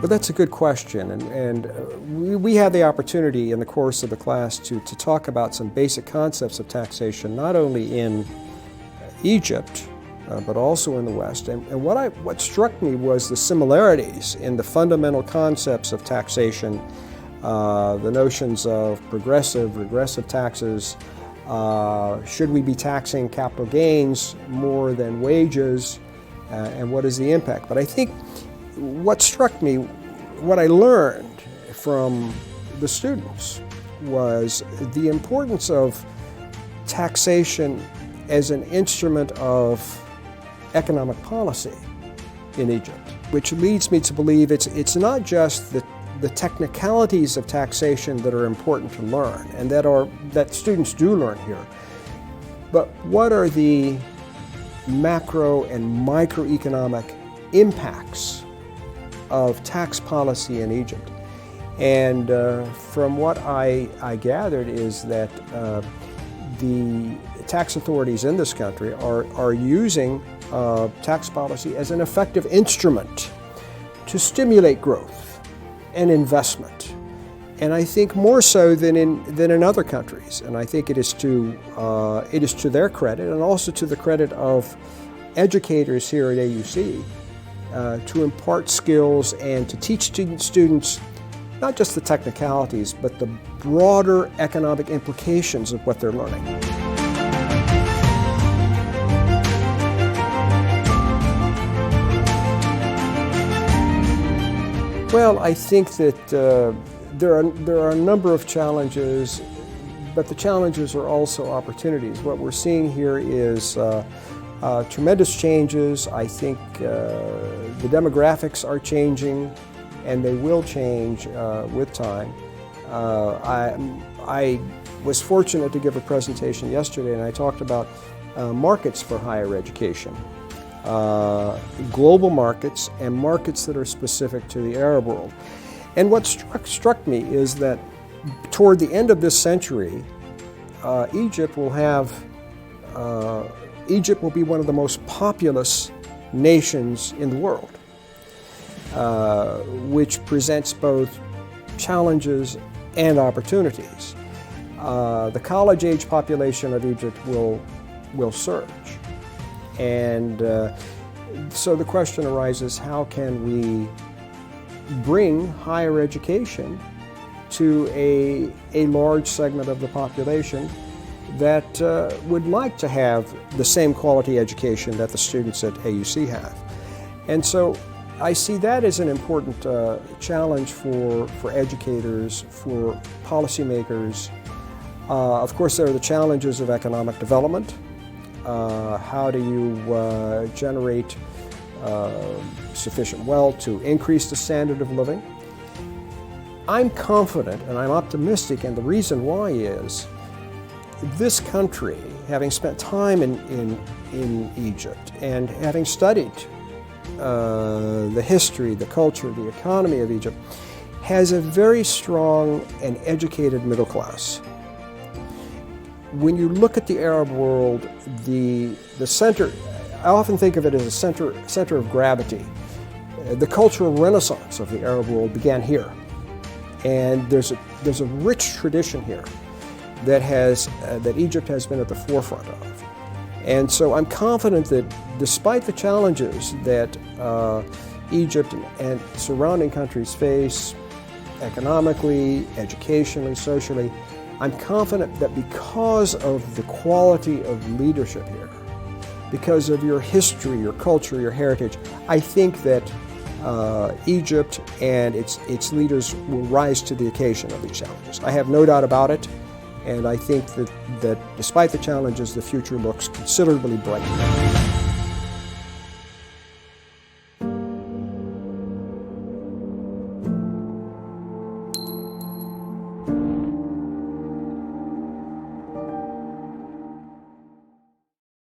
Well, that's a good question, and we had the opportunity in the course of the class to talk about some basic concepts of taxation, not only in Egypt, but also in the West. And what struck me was the similarities in the fundamental concepts of taxation, the notions of progressive, regressive taxes. Should we be taxing capital gains more than wages, and what is the impact? But I think what struck me, what I learned from the students, was the importance of taxation as an instrument of economic policy in Egypt, which leads me to believe it's not just the technicalities of taxation that are important to learn and that students do learn here, but what are the macro and microeconomic impacts of tax policy in Egypt. And from what I gathered is that the tax authorities in this country are using tax policy as an effective instrument to stimulate growth and investment. And I think more so than in other countries. And I think it is to their credit and also to the credit of educators here at AUC to impart skills and to teach students not just the technicalities, but the broader economic implications of what they're learning. Well, I think that there are a number of challenges, but the challenges are also opportunities. What we're seeing here is tremendous changes. I think the demographics are changing, and they will change with time. I was fortunate to give a presentation yesterday, and I talked about markets for higher education, global markets and markets that are specific to the Arab world. And what struck me is that toward the end of this century, Egypt will be one of the most populous nations in the world, which presents both challenges and opportunities. The college-age population of Egypt will surge. And so the question arises, how can we bring higher education to a large segment of the population that would like to have the same quality education that the students at AUC have? And so I see that as an important challenge for educators, for policymakers. Of course, there are the challenges of economic development. How do you generate sufficient wealth to increase the standard of living? I'm confident and I'm optimistic, and the reason why is this country, having spent time in Egypt and having studied the history, the culture, the economy of Egypt, has a very strong and educated middle class. When you look at the Arab world, the center, I often think of it as a center of gravity. The cultural renaissance of the Arab world began here, and there's a rich tradition here that Egypt has been at the forefront of. And so I'm confident that despite the challenges that Egypt and surrounding countries face economically, educationally, socially, I'm confident that because of the quality of leadership here, because of your history, your culture, your heritage, I think that Egypt and its leaders will rise to the occasion of these challenges. I have no doubt about it, and I think that despite the challenges, the future looks considerably bright.